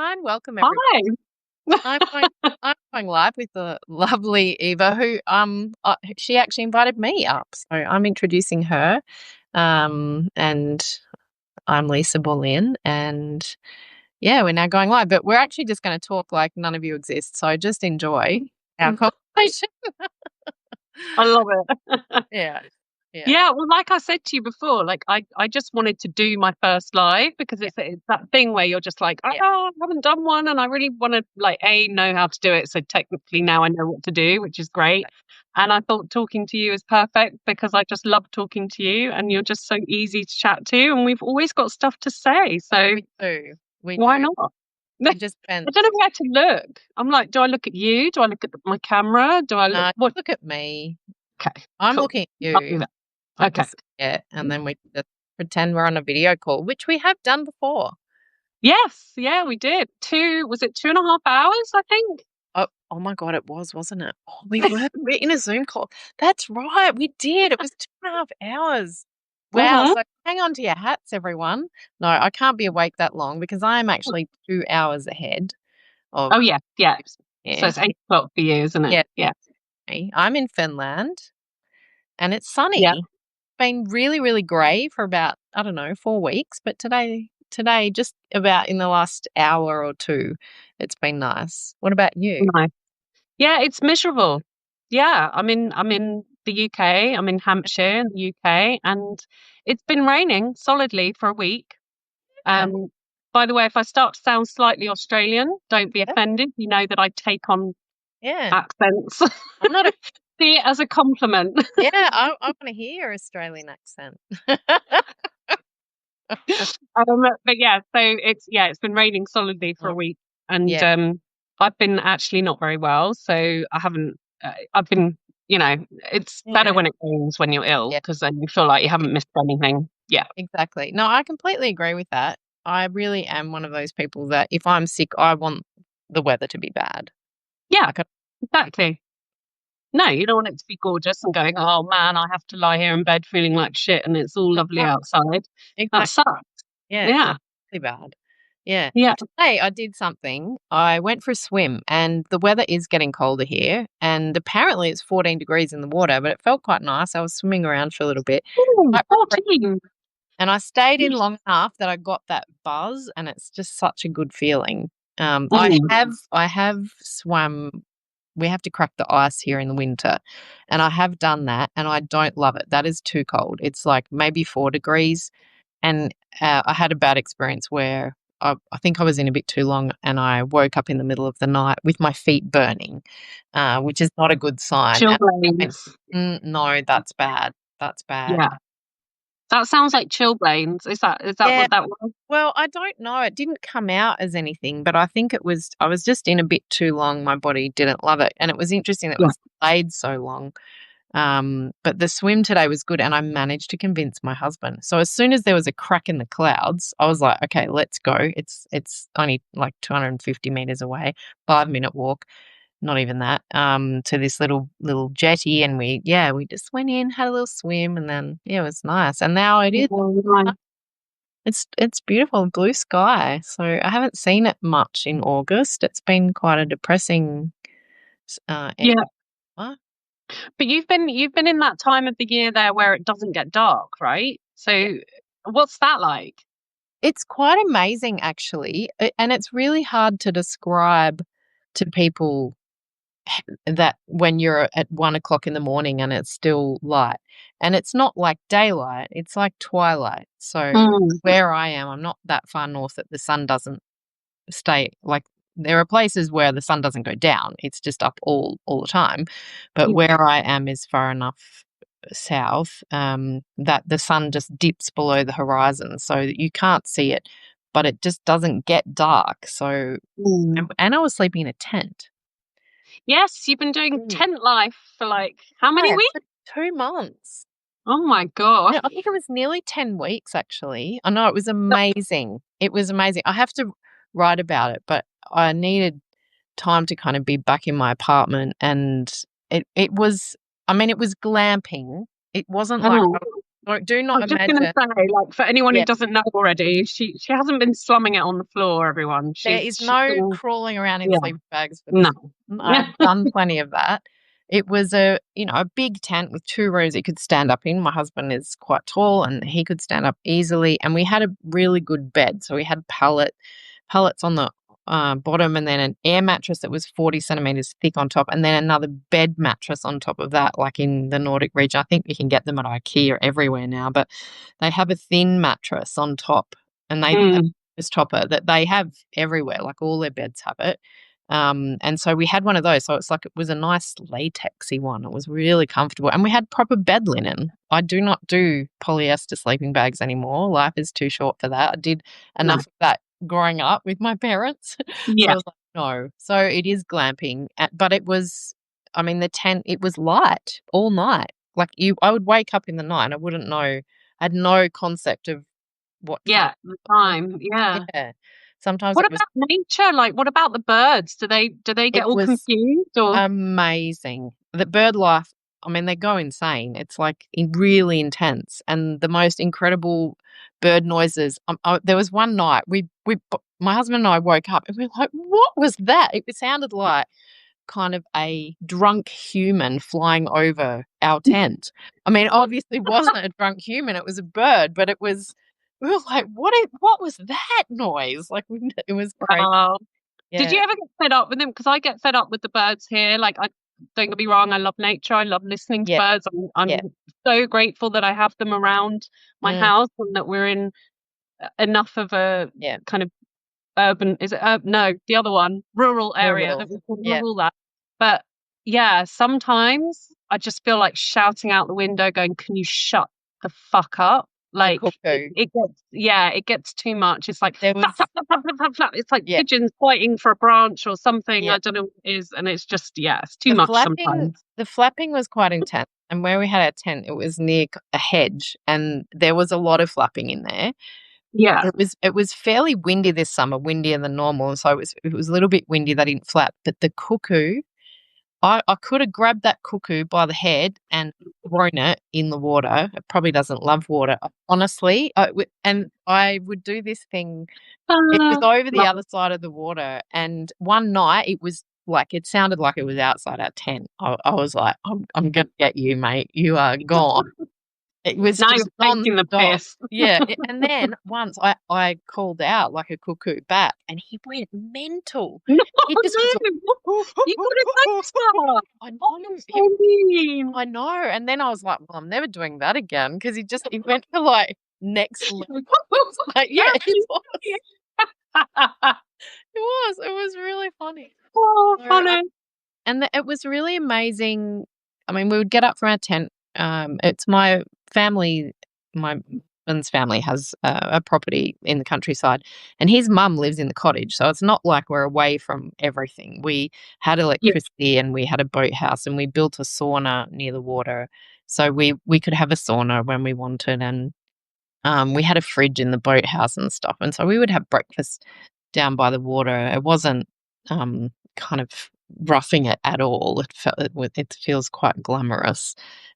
Hi and welcome everybody. Hi. I'm going, I'm going live with the lovely Eva, who she actually invited me up, so I'm introducing her. And I'm Lisa Bolin, and yeah, we're now going live, but we're actually just going to talk like none of you exist. So just enjoy our conversation. I love it. Yeah, yeah, Yeah, well, like I said to you before, like I just wanted to do my first live because yeah, it's that thing where you're just like, oh, yeah, I haven't done one and I really want to like know how to do it. So technically now I know what to do, which is great. And I thought talking to you is perfect because I just love talking to you and you're just so easy to chat to and we've always got stuff to say. So we do, we why do. not? We just I spent. don't know where to look. I'm like, do I look at you? Do I look at my camera? Do I look No, what? look at me. Okay, I'm cool. looking at I'll do you. that. Like Okay. this, yeah, and then we just pretend we're on a video call, which we have done before. Yes, yeah, we did. Was it 2.5 hours, I think? Oh my God, it was, wasn't it? Oh, we're in a Zoom call. That's right, we did. It was 2.5 hours. Wow. Hmm. So hang on to your hats, everyone. No, I can't be awake that long because I am actually 2 hours ahead of Oh yeah, yeah. So yeah. it's 8 o'clock for you, isn't it? Yeah. Yeah. I'm in Finland and it's Yeah. sunny. Been really, really grey for about, I don't know, 4 weeks, but today, just about in the last hour or two, it's been nice. What about you? Nice. Yeah, it's miserable. Yeah, I'm in the UK. I'm in Hampshire in the UK, and it's been raining solidly for a week. Yeah. Um, by the way, if I start to sound slightly Australian, don't be Yeah. offended. You know that I take on Yeah. accents. I'm not a See it as a compliment. yeah, I want to hear your Australian accent. But yeah, so it's been raining solidly for Oh, a week, and yeah, I've been actually not very well, so I haven't. I've been, it's better yeah, when it rains when you're ill yeah, because then you feel like you yeah, haven't missed anything. Yeah, exactly. No, I completely agree with that. I really am one of those people that if I'm sick, I want the weather to be bad. yeah, Like, exactly. No, you don't want it to be gorgeous and going, oh man, I have to lie here in bed feeling like shit, and it's all lovely outside. That exactly. sucks. Yeah, Yeah, it's really bad. Yeah. yeah. Today I did something. I went for a swim and the weather is getting colder here and apparently it's 14 degrees in the water, but it felt quite nice. I was swimming around for a little bit. Ooh, Quite refreshed. 14. And I stayed in long enough that I got that buzz and it's just such a good feeling. Mm. I have swum. We have to crack the ice here in the winter, and I have done that, and I don't love it. That is too cold. It's like maybe 4 degrees, and I had a bad experience where I think I was in a bit too long, and I woke up in the middle of the night with my feet burning, which is not a good sign. Chill And I went, brains. No, that's bad. That's bad. Yeah. That sounds like chilblains. Is that Yeah. what that was? Well, I don't know. It didn't come out as anything, but I think I was just in a bit too long. My body didn't love it. And it was interesting that it Yeah. was delayed so long. But the swim today was good and I managed to convince my husband. So as soon as there was a crack in the clouds, I was like, okay, let's go. It's only like 250 meters away, 5 minute walk, not even that, to this little jetty. And we just went in, had a little swim, and then yeah, it was nice. And now it is. Oh, nice. It's beautiful, blue sky. So I haven't seen it much in August. It's been quite a depressing end. Yeah. What? But you've been in that time of the year there where it doesn't get dark, right? Yeah. So what's that like? It's quite amazing actually, and it's really hard to describe to people that when you're at 1 o'clock in the morning and it's still light. And it's not like daylight, it's like twilight. So Mm. where I am, I'm not that far north that the sun doesn't stay like there are places where the sun doesn't go down. It's just up all the time. But Yeah. where I am is far enough south that the sun just dips below the horizon so that you can't see it, but it just doesn't get dark. So Mm. and I was sleeping in a tent. Yes, you've been doing Mm. tent life for like how many Yeah, weeks? for 2 months. Oh my God. No, I think it was nearly 10 weeks actually. I know it was amazing. It was amazing. I have to write about it, but I needed time to kind of be back in my apartment and it was I mean it was glamping. It wasn't like Mm. Do I not was just going to imagine. say, like, for anyone who Yeah, doesn't know already, she hasn't been slumming it on the floor, everyone. there She's, is she's no been, crawling around in yeah, sleeping bags for no. this one. I've done plenty of that. It was a big tent with 2 rooms it could stand up in. My husband is quite tall and he could stand up easily, and we had a really good bed. So we had pallets on the bottom, and then an air mattress that was 40 centimeters thick on top, and then another bed mattress on top of that, like in the Nordic region. I think you can get them at IKEA everywhere now, but they have a thin mattress on top, and they Mm, this topper that they have everywhere, like all their beds have it. And so we had one of those. So it's like it was a nice latexy one. It was really comfortable. And we had proper bed linen. I do not do polyester sleeping bags anymore. Life is too short for that. I did no. enough of that growing up with my parents. So Yeah, I was like, no. So it is glamping. But it was, I mean, the tent, it was light all night. Like I would wake up in the night and I wouldn't know, I had no concept of what time. yeah, the time, yeah. Yeah. Sometimes What it was about nature? Like, what about the birds? Do they get it all was confused or? amazing. The bird life, I mean, they go insane. It's like really intense, and the most incredible bird noises. There was one night my husband and I woke up and we were like, "What was that?" It sounded like kind of a drunk human flying over our tent. I mean, obviously it wasn't a drunk human, it was a bird, but it was we were like, what was that noise?" Like, it was crazy. Wow. Did you Yeah. ever get fed up with them? Because I get fed up with the birds here. Like, I don't get me wrong, I love nature. I love listening to Yeah. birds. I'm Yeah. so grateful that I have them around my Mm, house and that we're in enough of a yeah. kind of urban, is it urban? No, the other one, rural area that Rural. we can have Yeah. all that. But yeah, sometimes I just feel like shouting out the window, going, "Can you shut the fuck up?" The Like cuckoo. it gets, yeah, it gets too much. It's like There flap, was flap, flap, flap, flap, flap, flap. It's like yeah, pigeons fighting for a branch or something. yeah. I don't know what it is, and it's just yeah, it's too much sometimes. The flapping was quite intense, and where we had our tent, it was near a hedge, and there was a lot of flapping in there. Yeah, It was fairly windy this summer, windier than normal, so it was a little bit windy. They didn't flap, but the cuckoo, I could have grabbed that cuckoo by the head and thrown it in the water. It probably doesn't love water, honestly. And I would do this thing. It was over the love other side of the water, and one night it was like it sounded like it was outside our tent. I was like, I'm gonna get you, mate. You are gone." It was now just you're taking the nonstop. piss. Yeah, and then once I called out like a cuckoo back, and he went mental. No, He just was like, no, you got it later. I Oh, know, that's so mean. I know, and then I was like, "Well, I'm never doing that again," because he went to, like, next level. Like, yeah, it was. It was really funny. Oh, So, funny. and it was really amazing. I mean, we would get up from our tent. It's my family, my husband's family has a property in the countryside, and his mum lives in the cottage. So it's not like we're away from everything. We had Yeah, electricity and we had a boathouse and we built a sauna near the water. So we could have a sauna when we wanted, and we had a fridge in the boathouse and stuff. And so we would have breakfast down by the water. It wasn't kind of roughing it at all. It feels quite glamorous,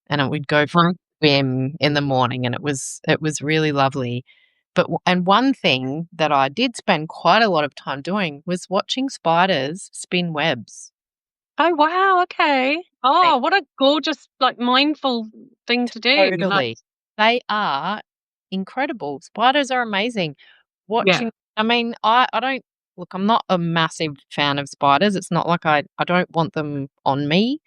and we'd go for right. a swim in the morning, and it was really lovely. And one thing that I did spend quite a lot of time doing was watching spiders spin webs. Oh, wow. Okay. They Oh, what a gorgeous, like, mindful thing to do. Like, totally, they are incredible. Spiders are amazing. yeah, Watching I mean, I don't look, I'm not a massive fan of spiders. It's not like I don't want them on me.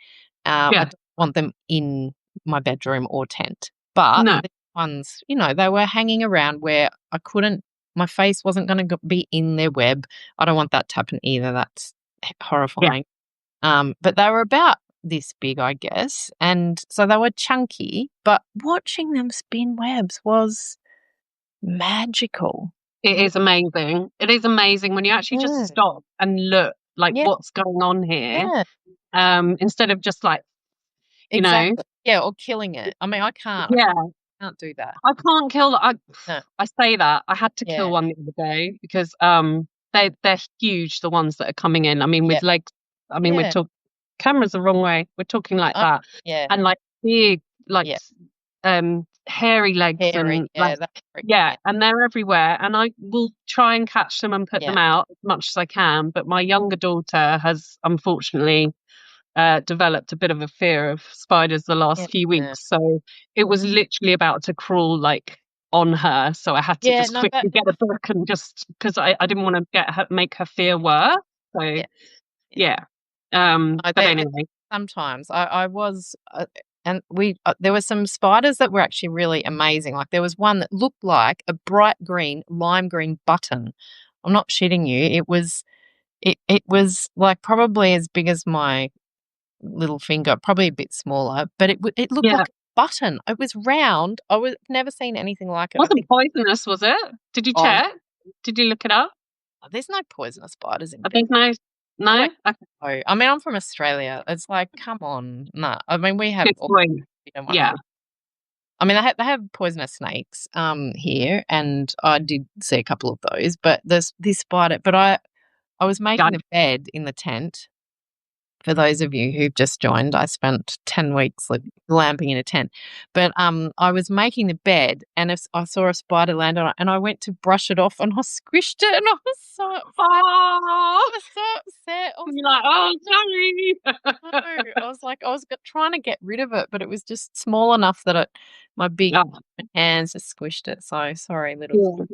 I yeah. don't want them in my bedroom or tent. But No, the ones, they were hanging around where my face wasn't gonna be in their web. I don't want that to happen either. That's yeah. horrifying. But they were about this big, I guess, and so they were chunky, but watching them spin webs was magical. It Re is amazing. It is amazing when you actually just Yeah. stop and look, like, Yeah, what's going on here, yeah, instead of just like, you know, exactly. Yeah, or killing it. I mean, I yeah. can't do that. I can't kill No. I say that. I had to kill Yeah, one the other day because they're huge, the ones that are coming in. I mean yeah, with legs, I mean we're yeah. talking cameras the wrong way. We're talking like I that. yeah, And like big like yeah, um hairy legs hairy. and like Yeah, that freaks me yeah, out. and they're everywhere. And I will try and catch them and put Yeah, them out as much as I can. But my younger daughter has unfortunately developed a bit of a fear of spiders the yeah, last few weeks. So it was literally about to crawl like on her. So I had to yeah. just No, that quickly get a book and just because I didn't want to get her make her fear worse. So yeah, yeah. yeah. No, But there anyway. sometimes I was, and we there were some spiders that were actually really amazing. Like there was one that looked like a bright green, lime green button. I'm not shitting you. It was like probably as big as my little finger, probably a bit smaller, but it looked Yeah. like a button. It was round. I was never seen anything like it. I Wasn't think, poisonous, was it? Did you oh no, check? Did you look it up? there's no poisonous spiders in I bed. think no. I No? don't Okay, know. I mean, I'm from Australia. It's like, come on, nah. I mean, we have good all point. and Yeah. wonderful. I mean, they have poisonous snakes here, and I did see a couple of those. But this spider. But I was Yeah. making the bed in the tent. For those of you who've just joined, I spent 10 weeks glamping in a tent. But I was making the bed, and I saw a spider land on it, and I went to brush it off, and I squished it, and Oh, I was so upset. I was you're like, like, oh, sorry. no. I was like, trying to get rid of it, but it was just small enough that my big Oh, hands just squished it. So sorry, little. yeah.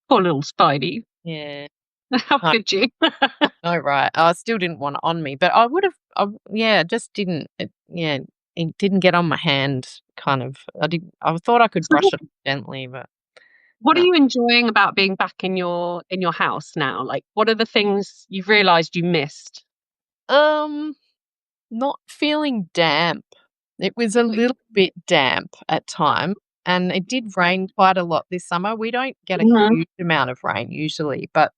Poor little Spidey. Yeah. How No, could you? no, right. I still didn't want it on me, but I would have. Yeah, just didn't. Yeah, it didn't get on my hand. Kind of. I did. I thought I could So brush it gently, but what are no. you enjoying about being back in your house now? Like, what are the things you've realised you missed? Um, not feeling damp. It was a little bit damp at times, and it did rain quite a lot this summer. We don't get a Mhm. huge amount of rain usually, but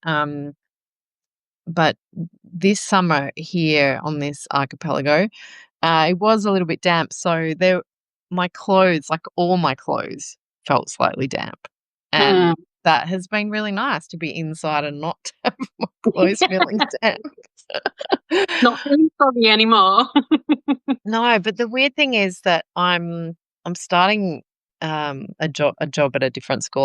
this summer here on this archipelago, it was a little bit damp. So my clothes, like all my clothes, felt slightly damp, and Mm. that has been really nice to be inside and not to have my clothes feeling damp. Not feeling foggy anymore. No, but the weird thing is that I'm starting a job at a different school.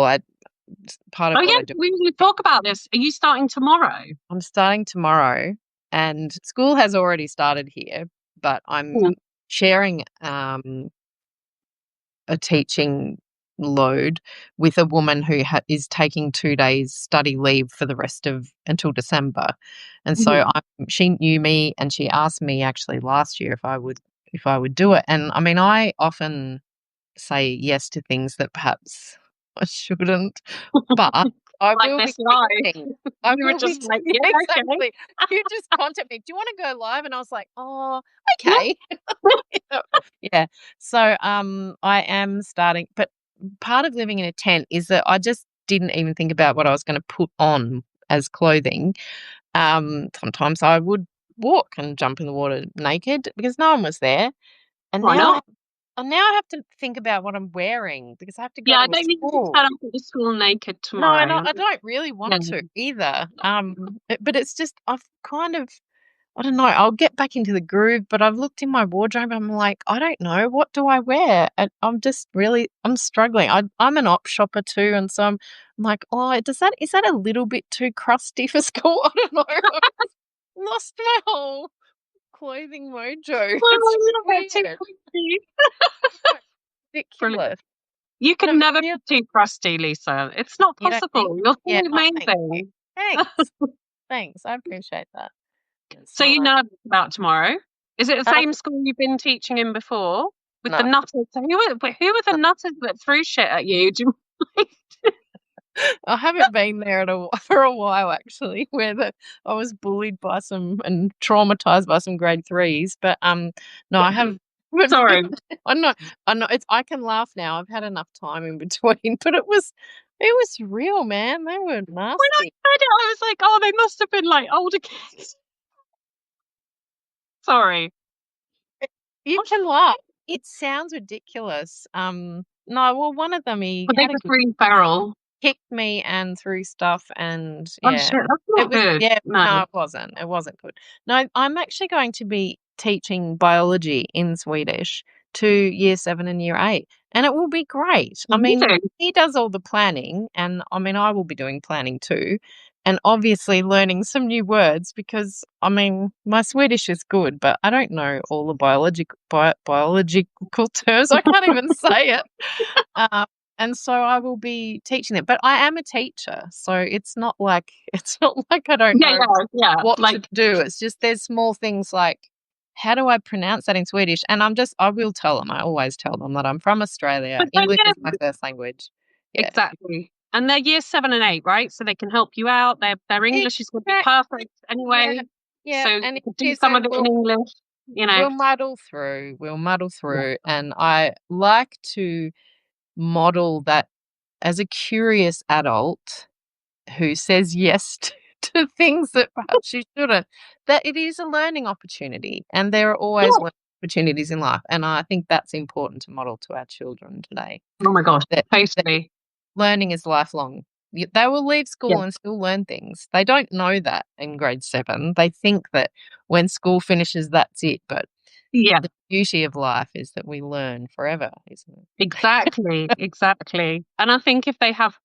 Part of Oh what yeah, I do. we talk about this. Are you starting tomorrow? I'm starting tomorrow, and school has already started here, but I'm Mm. sharing a teaching load with a woman who is taking 2 days study leave for the rest of until December, and so Mhm. she knew me, and she asked me actually last year if I would do it, and I mean I often say yes to things that perhaps I shouldn't, but I Like will be this live. teaching. I You were will be just like, yeah, yeah, okay. exactly. You just contact me, "Do you wanna go live?" And I was like, "Oh, okay." Yeah. So, I am starting, but part of living in a tent is that I just didn't even think about what I was gonna put on as clothing. Sometimes I would walk and jump in the water naked because no one was there, and Why now not? I have to think about what I'm wearing because I have to go Yeah, to I a don't think you should school. turn up at the school naked No, tomorrow. I don't really Yeah. want to either. But it's just I've kind of I don't know. I'll get back into the groove, but I've looked in my wardrobe. I'm like, I don't know. What do I wear? And I'm struggling. I'm an op shopper too. And so I'm like, oh, is that a little bit too crusty for school? I don't know. I've lost my whole clothing mojo. Well, It's a just little bit too weird. crusty. It's Brilliant. ridiculous. You But can it never feels, be too crusty, Lisa. It's not you don't think? possible. You're Yeah. so Oh, thank you. amazing. Thanks. Thanks. I appreciate that. So So, you know about tomorrow. Is it the um, same school you've been teaching in before? With the no. nutters? Who were the nutters that threw shit at you? Do you I haven't been there for a while actually, where I was bullied by some and traumatized by some grade threes. But no, I haven't. haven't been Sorry. I know. I can laugh now. I've had enough time in between, but it was real, man. They were When I nasty. heard it, I was like, oh, they must have been like older kids. Sorry. You can laugh. It sounds ridiculous. No, well, one of them he Were they had a just really feral? kicked me and threw stuff and Oh yeah. shit, that's It not was good. yeah, No. no, it wasn't. It wasn't good. No, I'm actually going to be teaching biology in Swedish to year 7 and year 8, and it will be great. I mean, Amazing. he does all the planning, and I mean, I will be doing planning too, and obviously learning some new words because, I mean, my Swedish is good, but I don't know all the biological terms. I can't even say it. Um, and so I will be teaching them. But I am a teacher, so it's not like I don't Yeah, know yeah, yeah. what to Like, do. It's just there's small things like how do I pronounce that in Swedish? And I will tell them. I always tell them that I'm from Australia. but then English is yeah, my first language. Yeah. exactly. And they're year 7 and 8, right? So they can help you out. Their English is going to be Exactly. perfect Yeah. anyway. Yeah. So you And it can do is, some and of it in English, you know. we'll muddle through. We'll muddle Yeah. through. And I like to model that as a curious adult who says yes to things that perhaps you shouldn't, that it is a learning opportunity and there are always Yeah. learning opportunities in life. And I think that's important to model to our children today, Oh my gosh, that totally. learning is lifelong. They will leave Yeah. school and still learn things. They don't know that in grade 7. They think that when school finishes, that's it. But Yeah. the beauty of life is that we learn forever, isn't Exactly, it? exactly. And I think if they have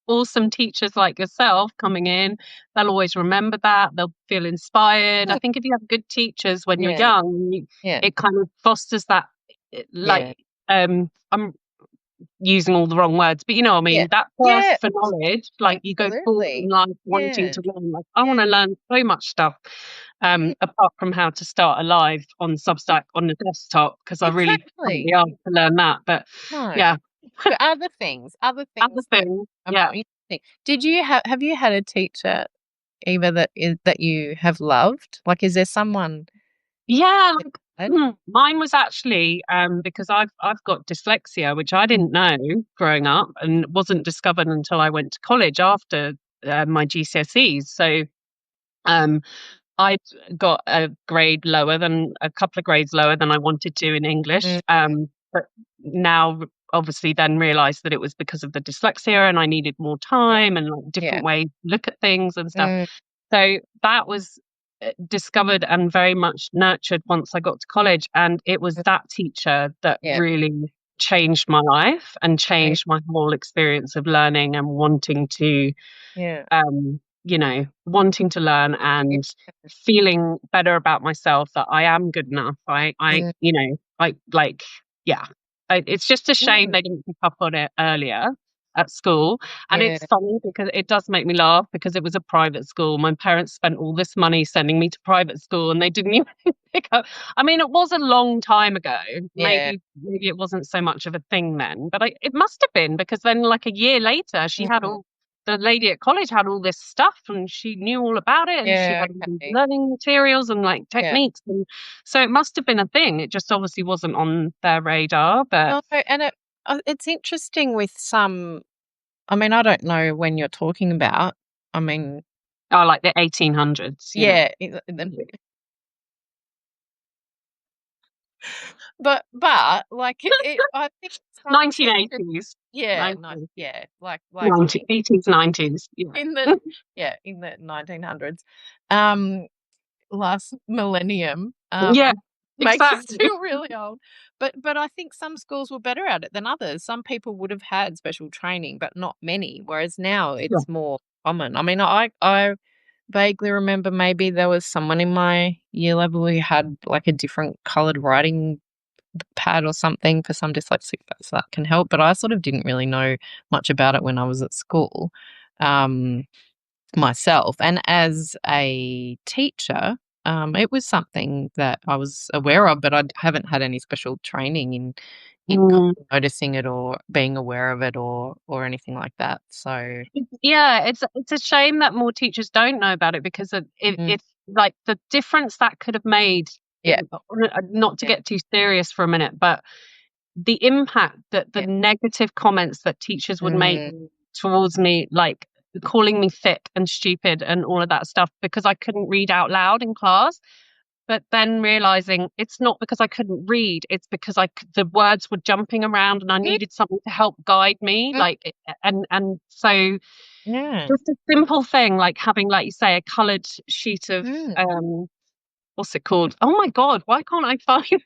awesome teachers like yourself coming in, they'll always remember that. They'll feel inspired. I Mm, think if you have good teachers when you're yeah, young, yeah, it kind of fosters that, yeah, like, I'm using all the wrong words, but you know what I yeah, mean? That yeah, thirst for knowledge, like you go forward in absolutely. life wanting Yeah, to learn. Like, I want to yeah, learn so much stuff, yeah, apart from how to start a live on Substack on the desktop, because I really can't exactly. be asked to learn that. But No, yeah, but other other things that things, are yeah. more interesting. Did you have you had a teacher, Eva, that you have loved? Like, is there someone Yeah, that like, you mine was actually because I've got dyslexia, which I didn't know growing up, and wasn't discovered until I went to college after my GCSEs. So um, I'd got a couple of grades lower than I wanted to in English. had? But now obviously then realised that it was because of the dyslexia, and I needed more Yeah, time and like yeah. different ways to look at things and stuff. Mm, So that was discovered and very much nurtured once I got to college. And it was mm, that teacher that yeah, really changed my life and yeah, changed my whole experience of learning and wanting to, yeah, wanting to learn yeah, and feeling better about myself that I am good enough. mm, I like, yeah. It's just a shame mm, they didn't pick up on it earlier at school. And yeah, it's funny because it does make me laugh because it was a private school. My parents spent all this money sending me to private school and they didn't even pick up. I mean, it was a long time ago. yeah. Maybe it wasn't so much of a thing then, but it must have been because then like a year later, Mm, the lady at college had all this stuff and she knew all about it and she yeah, had all these okay. learning materials and like Yeah. techniques. And so it must have been a thing. It just obviously wasn't on their radar, but No, and it's interesting with some. I mean, I don't know when you're talking about. I mean, oh, like the 1800s, you know. yeah, but like I think some teachers, 1980s, yeah, no, 19, yeah, like 90, 80s, 90s. Yeah. in the yeah in the 1900s, um, last millennium, Yeah, makes us exactly. feel really old. But I think some schools were better at it than others. Some people would have had special training, but not many. Whereas now Yeah. it's more common. I mean, I vaguely remember maybe there was someone in my year level who had like a different coloured writing pad or something for some dyslexic, so that can help. But I sort of didn't really know much about it when I was at school. Um, myself. And as a teacher, it was something that I was aware of, but I haven't had any special training in kind Mm. of noticing it or being aware of it or anything like that. So Yeah, it's a shame that more teachers don't know about it because mm, it's like the difference that could have made, yeah, not to yeah, get too serious for a minute, but the impact that the yeah, negative comments that teachers would make mm, towards me, like calling me thick and stupid and all of that stuff because I couldn't read out loud in class. But then realizing it's not because I couldn't read, it's because the words were jumping around and I mm, needed something to help guide me. mm, And so yeah, just a simple thing like having, like you say, a coloured sheet of mm. what's it called? Oh my God, why can't I find?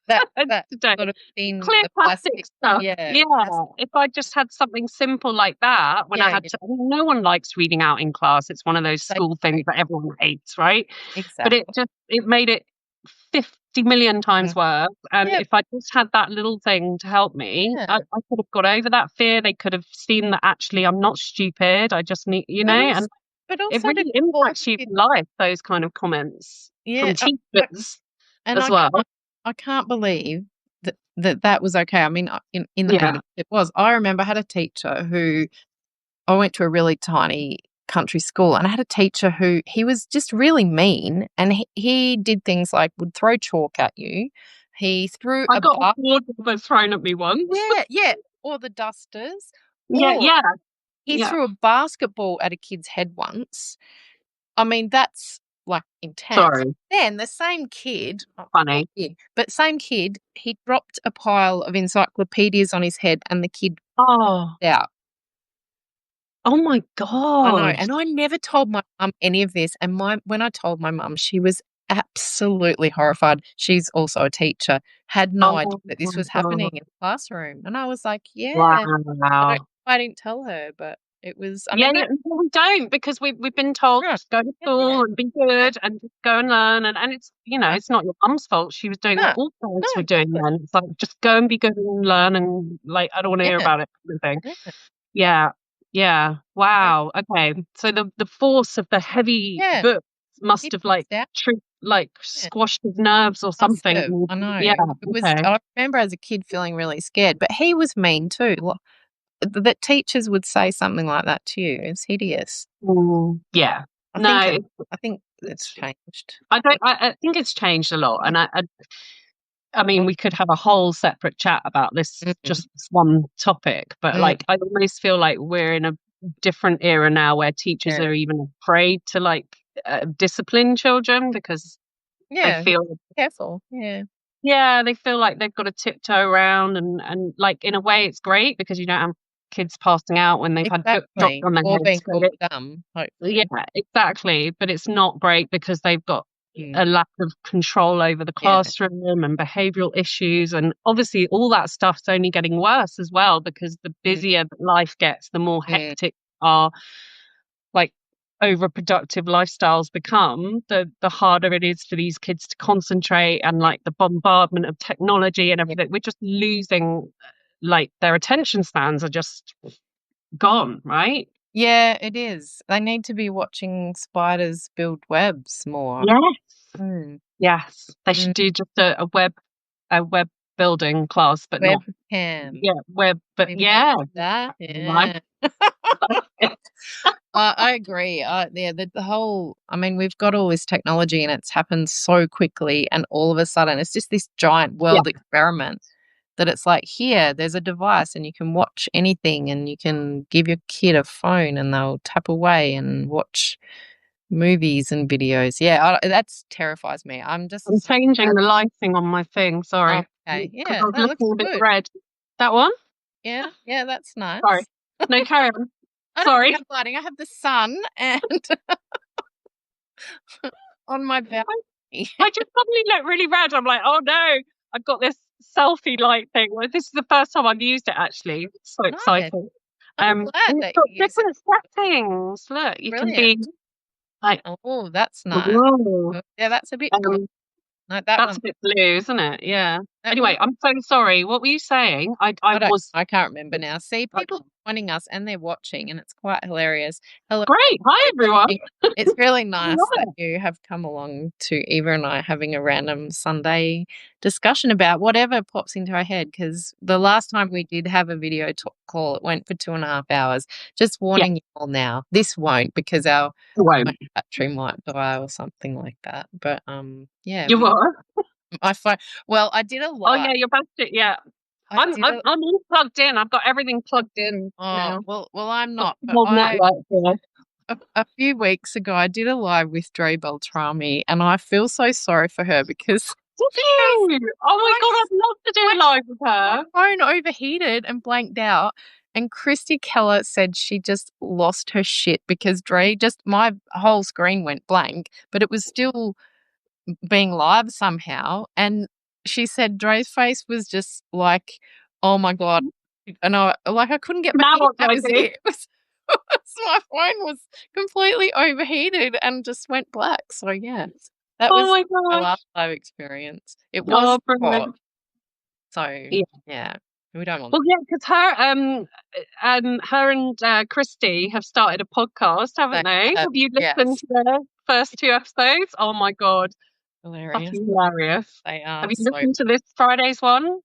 that today. sort of thin, Clear the plastic plastic. stuff. Yeah, Yeah. plastic. If I just had something simple like that when I Yeah, had yeah. to, I mean, no one likes reading out in class. It's one of those They school things that everyone hates, right? But exactly. it made it 50 million times Mm. worse. And Yep, if I just had that little thing to help me, yeah. I could have got over that fear. They could have seen that actually I'm not stupid. I just need, But and also but it also to really support impacts you kids. for life, those kind of comments Yeah, from I teachers and as well. I can't believe that was okay. I mean, in the heat Yeah. of it was. I remember I had a teacher who I went to a really tiny country school, and I had a teacher who he was just really mean, and he did things like would throw chalk at you. He threw I a got a bar board thrown at me once. Yeah, yeah, or the dusters, Yeah, or yeah, he yeah. threw a basketball at a kid's head once. I mean, that's, like, intense. Sorry, Then the same kid poor funny. kid, but same kid, he dropped a pile of encyclopedias on his head and the kid Oh, out. oh my I know, gosh. and I never told my mum any of this, and my when I told my mum, she was absolutely horrified. She's also a teacher, had no idea Oh that my this was happening god. in the classroom, and I was like, "Yeah." Wow. I didn't tell her, but it was I Yeah, mean, yeah, that no, we don't because we've been told yeah, just go to yeah, yeah, school and be yeah, good and just go and learn and it's yeah. it's not your mum's fault. She was doing what No, all no, parents were doing exactly. then. It's like just go and be good and learn and like I don't want to hear Yeah, about it kind of thing. yeah, Yeah. Yeah. so Wow. Okay. So the force of the heavy yeah, books must it have was that, like yeah, squashed his nerves or must something. have, I Yeah. know. It was Okay. I remember as a kid feeling really scared, but he was mean too, that teachers would say something like that to you, it's hideous. Yeah. I think No, it I think it's it's changed. I don't I think it's changed a lot Yeah, and I mean we could have a whole separate chat about this mhm, just this one topic, but mm, like I almost feel like we're in a different era now where teachers yeah. are even afraid to like discipline children because they Yeah, feel careful, yeah, yeah, they feel like they've got to tiptoe around and like in a way it's great because you don't have kids passing out when they've had books dropped exactly, on their or being heads. called dumb, Yeah, hopefully. exactly. But it's not great because they've got Mm, a lack of control over the yeah, classroom and behavioral issues. And obviously, all that stuff's only getting worse as well because the mm, busier that life gets, the more mm, hectic our like overproductive lifestyles become, the harder it is for these kids to concentrate and like the bombardment of technology and yeah. everything. We're just losing like their attention spans are just gone, right? Yeah, it is. They need to be watching spiders build webs more. Yes. Mm, Yes. They mm, should do just a web building class, but not webcam. web, but We might yeah, do that, right. yeah. I agree. Yeah, the whole I mean, we've got all this technology and it's happened so quickly, and all of a sudden it's just this giant Yeah. world experiment that it's like, here, there's a device and you can watch anything and you can give your kid a phone and they'll tap away and watch movies and videos. Yeah, that's terrifies me. I'm I'm just changing the lighting on my thing. Sorry, okay. because Yeah, I was that looks looking a bit good. red. That one? Yeah, yeah, that's Sorry. nice. No, carry on. I don't Sorry. have lighting. I have the sun and on my balcony. I just suddenly look really red. I'm like, oh no, I've got this selfie light thing. Well, this is the first time I've used it actually. It's so Nice. exciting. I'm glad And it's that got you use it. different settings. Look, you can Brilliant. be like, Oh, that's nice. whoa. Oh, yeah, that's a bit green. Um, No, that that's one. a bit blue, isn't it? Yeah. That Anyway, one. I'm so sorry. What were you saying? I I don't. was I can't remember now. See, people okay. are joining us and they're watching, and it's quite hilarious. Hello, Great. Hi everyone. everybody. It's really I love nice that it. you have come along to Eva and I having a random Sunday discussion about whatever pops into our head. Because the last time we did have a video call, it went for 2.5 hours. Just Yeah, warning you all now, this won't because our you my won't. battery might die or something like that. But yeah, You won't. my phone. Well, I did a Oh live. yeah, you're back to yeah. I did a I'm all plugged in. I've got everything plugged in oh now. well, I'm Got not, the but whole I network here. a few weeks ago I did a live with Dre Beltrami, and I feel so sorry for her because Did because you? Oh my my god, I'd love to do my a live with my her. phone overheated and blanked out, and Christy Keller said she just lost her shit because Dre just my whole screen went blank, but it was still being live somehow, and she said Dre's face was just like, oh my God. And I couldn't get my Now ear what do out I of his do? ear. My phone was completely overheated and just went black. So yeah, that Oh was my my gosh. last live experience. It was Oh, hot, brilliant. so Yeah. yeah, we don't want Well, yeah, because her and Christy have started a podcast, haven't that. they? Have you listened Yes, to their first 2 episodes? Oh my God, hilarious. fucking hilarious! They Have are you so. listened to this Friday's one?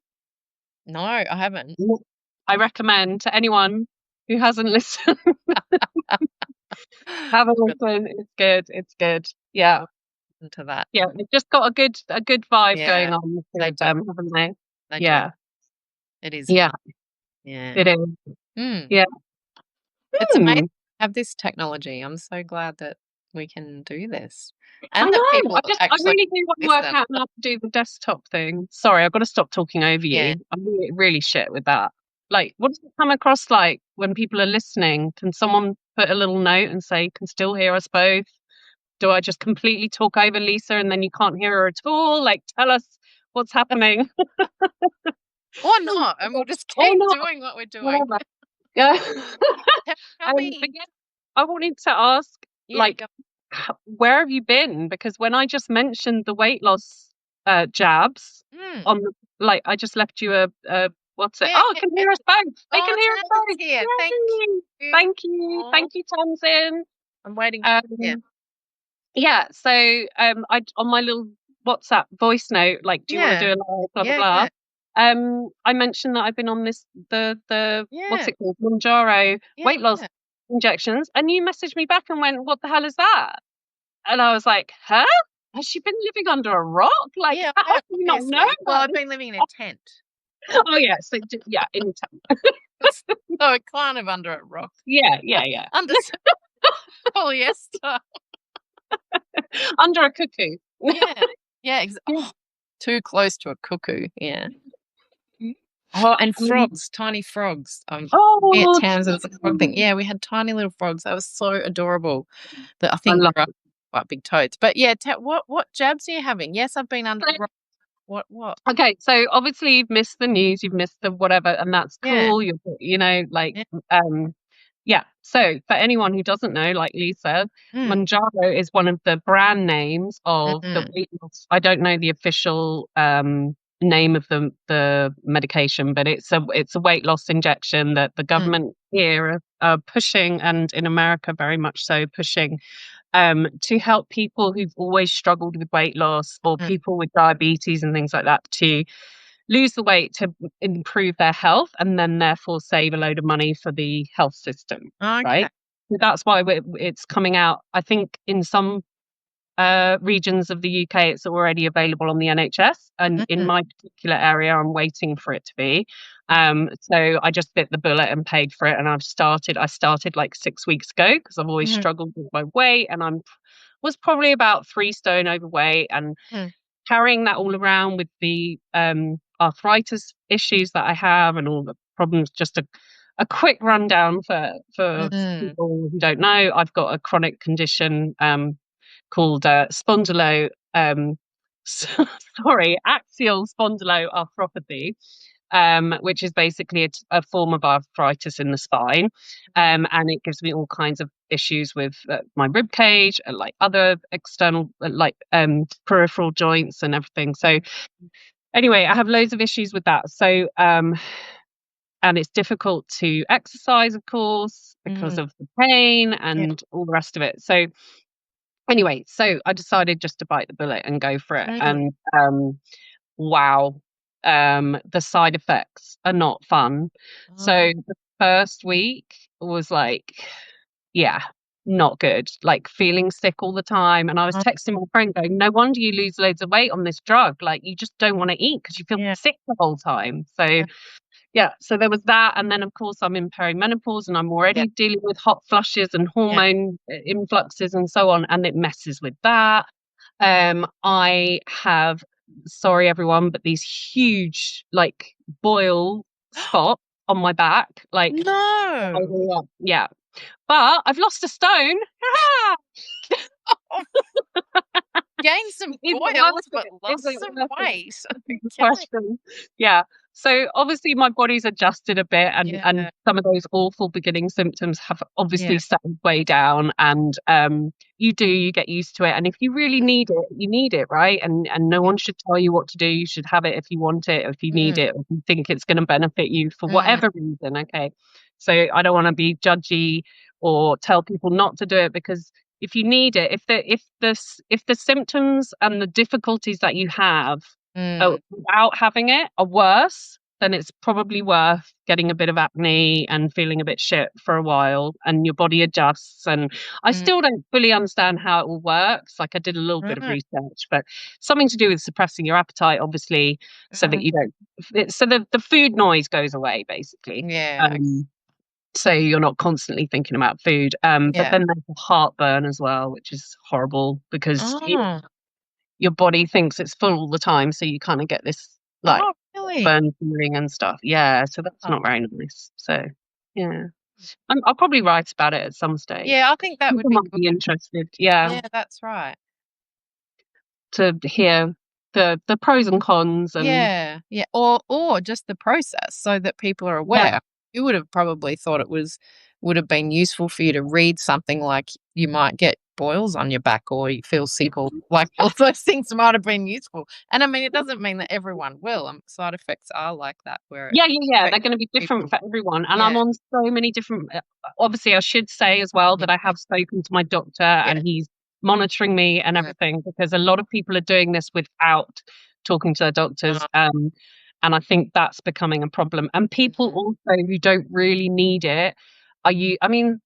No, I haven't. No. I recommend to anyone who hasn't listened, have a listen. It's good. It's good. Yeah, Into that. yeah. They've just got a good vibe Yeah, going on, the two they of do. them, haven't they? They do. Yeah, It is yeah. fun. Yeah. It is. Mm. Yeah. It's amazing Hmm. to have this technology. I'm so glad that we can do this I and that know. people I actually really do want to work listen. out how to do the desktop thing. Sorry, I've got to stop talking over Yeah. you. I'm really, really shit with that. Like, what does it come across like when people are listening? Can someone put a little note and say, "Can still hear us both"? Do I just completely talk over Lisa and then you can't hear her at all? Like, tell us what's happening. Or not. And we'll just Or keep not, doing what we're doing. whatever. Yeah. Tell But me. yeah, I wanted to ask, Yeah, like, go. where have you been? Because when I just mentioned the weight loss jabs Mm. on, like, I just left you a what's it? Yeah, Oh, yeah, it can yeah. hear us both. They Oh, can hear us Tamsin's both. here. Thank Yay! you. Thank you. Oh, Thank you, Tamsin. I'm waiting. Yeah. Um, yeah, so I on my little WhatsApp voice note, like, do you want to Yeah. do a live, blah blah Yeah, blah. yeah. I mentioned that I've been on the what's Yeah. it called, Manjaro Yeah. weight loss Yeah. injections, and you messaged me back and went, "What the hell is that?" And I was like, "Huh? Has she been living under a rock? Like, Yeah, how I do you not know obviously. Well, about I've this?" been living in a tent. Oh yeah, so yeah, in So it kind of under a rock. yeah, yeah, yeah, Under polyester. under a cuckoo. Yeah. Yeah, Yeah. too close to a cuckoo. Yeah. Oh, and Um, frogs, tiny frogs. Me at oh, Townsend's a frog thing. Yeah, we had tiny little frogs. They were so adorable. That I I think love they're it. quite big toads. But yeah, what jabs are you having? Yes, I've been under a rock. What? Okay, so obviously you've missed the news, you've missed the whatever, and that's Yeah. cool. You know, like, Yeah. um, yeah. So for anyone who doesn't know, like Lisa, Mm, Manjaro is one of the brand names of the mm, weight loss. I don't know the official name of the medication, but it's a weight loss injection that the mm, government here are pushing, and in America very much so pushing, to help people who've always struggled with weight loss, or mm. people with diabetes and things like that, to lose the weight to improve their health, and then therefore save a load of money for the health system, Okay. right? So that's why it's coming out. I think in some regions of the UK, it's already available on the NHS, and in Mm, my particular area, I'm waiting for it to be. So I just bit the bullet and paid for it, and I started like 6 weeks ago because I've always mm, struggled with my weight, and was probably about 3 stone overweight, and mm, carrying that all around with the arthritis issues that I have and all the problems. Just a quick rundown for mm. people who don't know. I've got a chronic condition called axial spondyloarthropathy, which is basically a form of arthritis in the spine. And it gives me all kinds of issues with my rib cage, and like other external, peripheral joints and everything. So anyway, I have loads of issues with that. So, and it's difficult to exercise, of course, because Mm. of the pain Yeah. and all the rest of it. So anyway, so I decided just to bite the bullet and go for it. Mm. And wow, the side effects are not fun. Oh, So the first week was like, yeah, not good. Like feeling sick all the time. And I was oh, texting my friend going, no wonder you lose loads of weight on this drug. Like, you just don't want to eat because you feel yeah. sick the whole time. So yeah, so there was that. And then of course I'm in perimenopause, and I'm Yeah. already dealing with hot flushes and Yeah. hormone influxes and so on, and it messes with that. I have, sorry everyone, but these huge like boil spots on my back, like, No. yeah. But I've lost a stone. Oh, gained some That was boils, but is lost it some worth it? weight. The Okay. question. Yeah. So obviously my body's adjusted a bit and Yeah, some of those awful beginning symptoms have obviously yeah, settled way down and you get used to it. And if you really need it, you need it, right? And no yeah. one should tell you what to do. You should have it if you want it, if you need Mm, it, if you think it's going to benefit you for mm, whatever reason. Okay. So I don't want to be judgy or tell people not to do it because if you need it, if the symptoms and the difficulties that you have mm, without having it are worse, then it's probably worth getting a bit of acne and feeling a bit shit for a while and your body adjusts. And I mm, still don't fully understand how it all works. Like I did a little bit of mm, research, but something to do with suppressing your appetite, obviously, so that mm. you don't, so the food noise goes away, basically. Yeah, Um, so you're not constantly thinking about food. But yeah. then there's the heartburn as well, which is horrible because Oh, your body thinks it's full all the time, so you kind of get this like oh, really? burn feeling and stuff. Yeah, so that's Oh. not very nice. So yeah, I'll probably write about it at some stage. Yeah, I think that would People be might good. be interested, yeah, Yeah, that's right. to hear the pros and cons and Yeah, yeah, or just the process so that people are yeah, aware. You would have probably thought it would have been useful for you to read something like you might get boils on your back or you feel sick or like all those things might have been useful. And I mean, it doesn't mean that everyone will. Side effects are like that where it yeah. They're affects going to be different people. for everyone, and I'm Yeah, on so many different. Obviously, I should say as well yeah, that I have spoken to my doctor, yeah. and he's monitoring me and Mm, everything because a lot of people are doing this without talking to their doctors. And I think that's becoming a problem. And people mm, also who don't really need it, are you? I mean,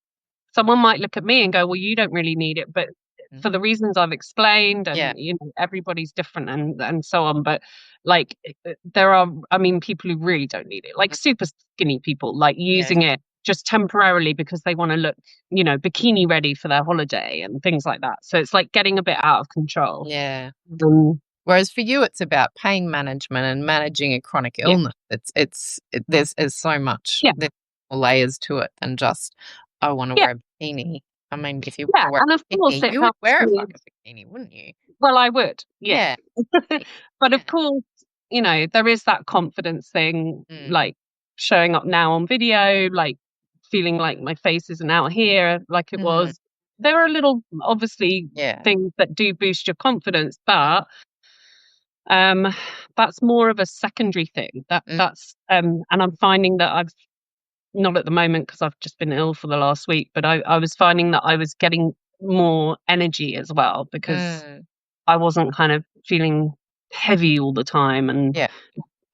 someone might look at me and go, well, you don't really need it, but mm. for the reasons I've explained, Yeah. and everybody's different and so on. But like there are, I mean, people who really don't need it, like Mm, super skinny people, like yeah. using it just temporarily because they want to look, bikini ready for their holiday and things like that. So it's like getting a bit out of control. Yeah. Um, Whereas for you, it's about pain management and managing a chronic yeah, illness. There's so much yeah, there's more layers to it than just I want to yeah, wear a bikini. I mean, if you want yeah. to wear And of a course, bikini, it you would helps wear a with. fucking bikini, wouldn't you? Well, I would, yeah. Yeah, But of yeah, course, there is that confidence thing, mm, like showing up now on video, like feeling like my face isn't out here like it mm, was. There are little, obviously, yeah, things that do boost your confidence, but um, that's more of a secondary thing. mm, And I'm finding that I've not at the moment because I've just been ill for the last week, but I was finding that I was getting more energy as well because mm, I wasn't kind of feeling heavy all the time yeah,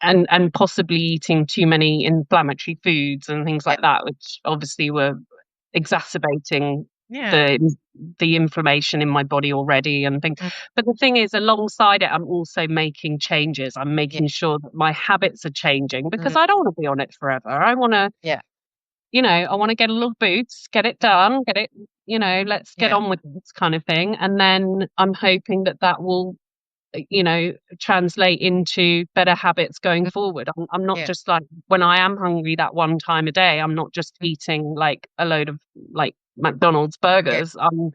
and possibly eating too many inflammatory foods and things yeah, like that, which obviously were exacerbating yeah, the the inflammation in my body already and things. mm, But the thing is, alongside it, I'm also making changes. I'm yeah, making sure that my habits are changing because mm, I don't want to be on it forever. I want to, yeah, I want to get a little boots, get it done, get it, let's get yeah, on with this kind of thing. And then I'm hoping that that will translate into better habits going mm, forward. I'm not yeah, just like when I am hungry that one time a day, I'm not just mm, eating like a load of like McDonald's yeah. burgers. I'm,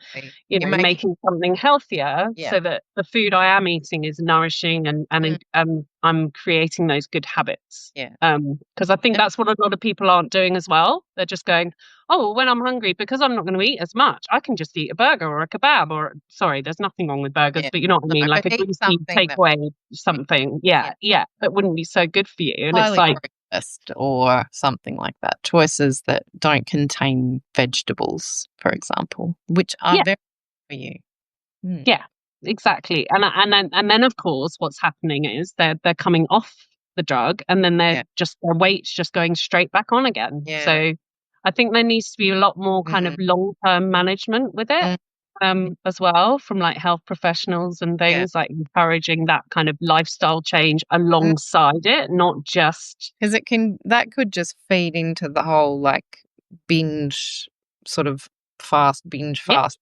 You're making, making something healthier yeah, so that the food I am eating is nourishing mm, and I'm creating those good habits. yeah, Because I think and that's what a lot of people aren't doing as well. They're just going, oh, well, when I'm hungry, because I'm not going to eat as much, I can just eat a burger or a kebab or, sorry, there's nothing wrong with burgers, yeah, but you know what I no, mean? but Like a eat greasy something that takeaway yeah, something. yeah, Yeah, yeah, that wouldn't be so good for you. And it's highly like, processed or something like that. Choices that don't contain vegetables, for example, which are yeah, very good for you. Mm. yeah, exactly. And then of course, what's happening is they're coming off the drug, and then Yeah, their weight's just going straight back on again. yeah, So I think there needs to be a lot more kind mm, of long-term management with it. mm, As well from like health professionals and yeah, things like encouraging that kind of lifestyle change because alongside it, not just that could just feed into the whole like binge sort of binge yeah, fast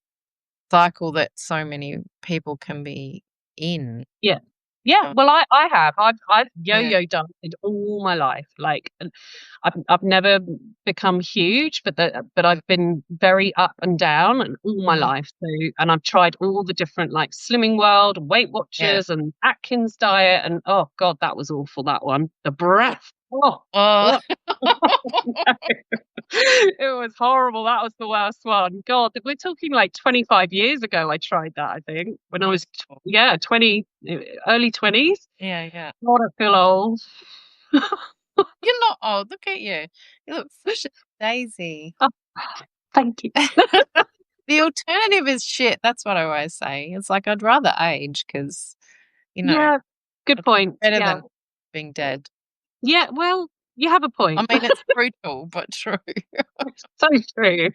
cycle that so many people can be in. yeah. Yeah, Oh, well, I have. I've yeah. yo-yo danced all my life. Like, and I've never become huge, but Mm, I've been very up and down and all my mm, life. So, and I've tried all the different like Slimming World, and Weight yeah. Watchers, and Atkins diet, and oh God, that was awful. That one, the breath. Oh, Oh. ugh. It was horrible. That was the worst one. God, we're talking like 25 years ago. I tried that, I think, when I was, yeah, 20, early 20s. Yeah, yeah. God, I feel old. You're not old. Look at you. You look fresh as a daisy. Oh, thank you. The alternative is shit. That's what I always say. It's like I'd rather age because, you know, Yeah, good it's point. better Yeah. than being dead. Yeah, well, you have a I point. mean, it's brutal, but true. So true.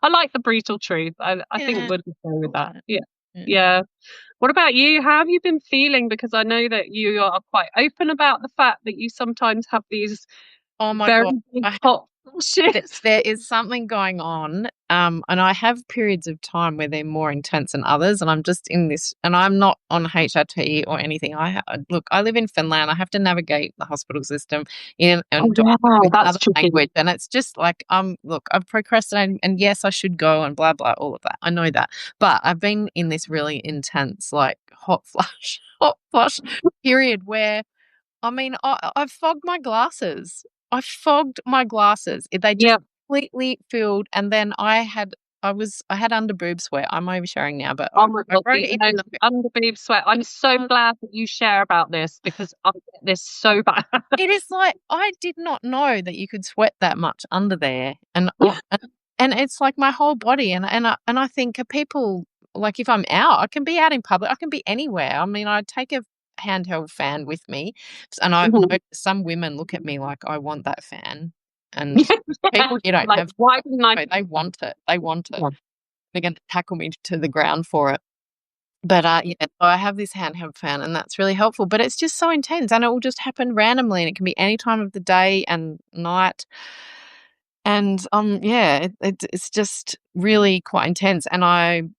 I like the brutal truth. I think Yeah. we'll just go with that. Fortunate. Yeah. Yeah. Yeah. What about you? How have you been feeling? Because I know that you are quite open about the fact that you sometimes have these Oh my very God. big I hot Th flashes. there is something going on, and I have periods of time where they're more intense than others, and I'm just in this and I'm not on HRT or anything. Look, I live in Finland, I have to navigate the hospital system in Oh and to yeah, with that's another tricky. language, and it's just like, look, I've procrastinated, and yes, I should go and blah, blah, all of that. I know that, but I've been in this really intense, like, hot flush hot flush period where I mean, I've fogged my glasses. I fogged my glasses. They just Yeah. completely filled, and then I had under boob sweat. I'm oversharing now, but Oh my I God, wrote the it in no, the the under boob sweat. I'm so note. glad that you share about this because I get this so bad. It is like I did not know that you could sweat that much under there, and it's like my whole body, and I think are people like if I'm out, I can be out in public, I can be anywhere. I mean, I take a handheld fan with me, and I've Mhm. noticed some women look at me like I want that fan, and Yeah. people you don't Like, have, why didn't I? no, they want it. They want it. Yeah. They're going to tackle me to the ground for it. But, yeah, so I have this handheld fan, and that's really helpful, but it's just so intense, and it will just happen randomly, and it can be any time of the day and night, and, yeah, it's just really quite intense, and I'm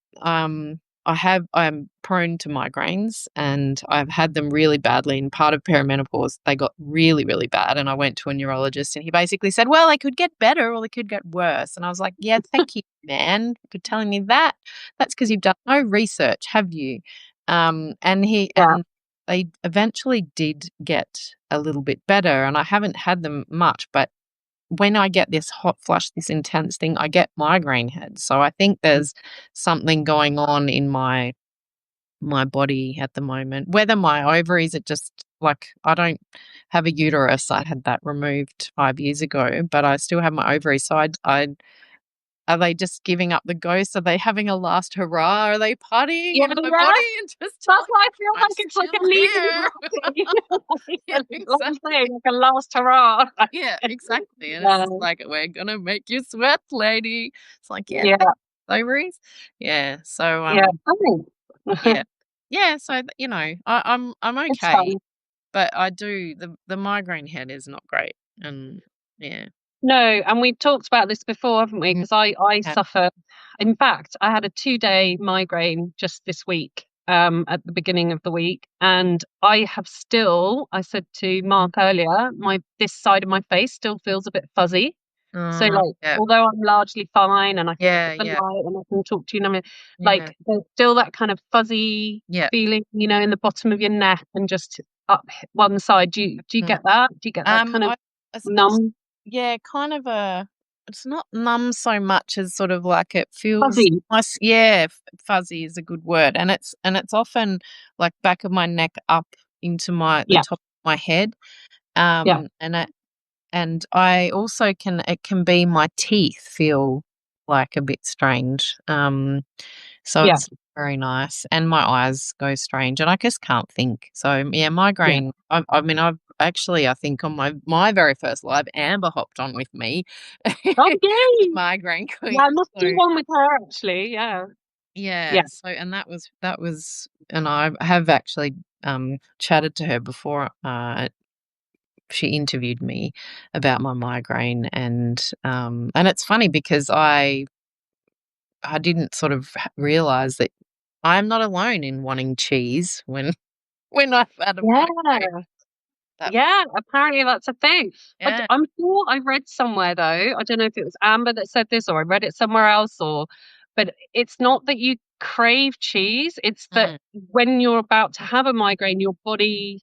prone to migraines, and I've had them really badly, in part of perimenopause, they got really, really bad, and I went to a neurologist, and he basically said, "Well, they could get better or they could get worse," and I was like, "Yeah, thank you, man, for telling me that. That's because 'cause you've done no research, have you?" Yeah. And they eventually did get a little bit better, and I haven't had them much, but when I get this hot flush, this intense thing, I get migraine heads. So I think there's something going on in my body at the moment. Whether my ovaries are just like I don't have a uterus. I had that removed 5 years ago, but I still have my ovaries. So I are they just giving up the ghost? Are they having a last hurrah? Are they partying Yeah, in my yeah. body and just That's like, why I feel "I'm like it's like a still leaving here." party. Yeah, Like you say, exactly. like a last hurrah. Yeah, exactly, and it's Yeah. just like, "We're gonna make you sweat, lady." It's like, "Yeah, Yeah. thanks, ovaries." Yeah, so, Yeah. I think yeah. Yeah, so, I'm it's okay, fun. but I do the migraine head is not great, and yeah. No, and we've talked about this before, haven't we? Mm, Because I yeah. suffer. In fact, I had a 2-day migraine just this week, at the beginning of the week, and I have still. I said to Mm. Mark earlier, my this side of my face still feels a bit fuzzy. So, like, Yeah. although I'm largely fine and I can look Yeah, at the yeah, light and I can talk to you, and I mean, yeah, like, there's still that kind of fuzzy yeah. feeling, in the bottom of your neck and just up one side. Do you Mm. get that? Do you get that kind of I it's numb, yeah, kind of it's not numb so much as sort of like it feels fuzzy? nice, yeah, fuzzy is a good word, and it's often, like, back of my neck up into the Yeah, top of my head, yeah, and I also it can be my teeth feel, like, a bit strange, so yeah, it's very nice, and my eyes go strange, and I just can't think. So, yeah, yeah. migraine I mean, I've actually, I think on my very first live, Amber hopped on with me, Oh, yay! migraine Yeah, queen, I must do so one with her actually. Yeah, yeah, yeah. so and that was and I have actually, chatted to her before, she interviewed me about my migraine, and it's funny because I didn't sort of realize that I'm not alone in wanting cheese when when I've had a migraine. Yeah. That was Yeah, apparently that's a thing. yeah. I'm sure I read somewhere though, I don't know if it was Amber that said this or I read it somewhere else but it's not that you crave cheese, it's that Mm, when you're about to have a migraine, your body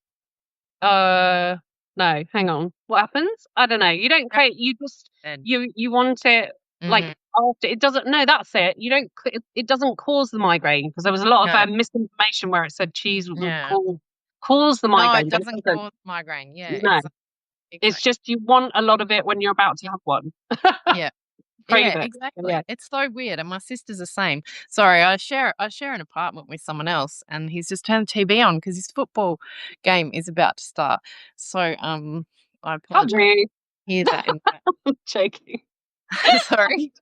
no, hang on. What happens? I don't know. You don't that's crave, you just good. you want it like Mm, after it doesn't no, that's it. You don't it doesn't cause the migraine because there was a lot of no, misinformation where it said cheese would yeah. cause the No, it migraine, but it doesn't doesn't. cause migraine. Yeah, No. It's exactly. just you want a lot of it when you're about to have one. Yeah. Crave Yeah, it. Yeah. exactly. It's so weird, and my sister's the same. Sorry, I share an apartment with someone else, and he's just turned the TV on because his football game is about to start. So, I How apologize. rude. Hear that in I'm joking. sorry.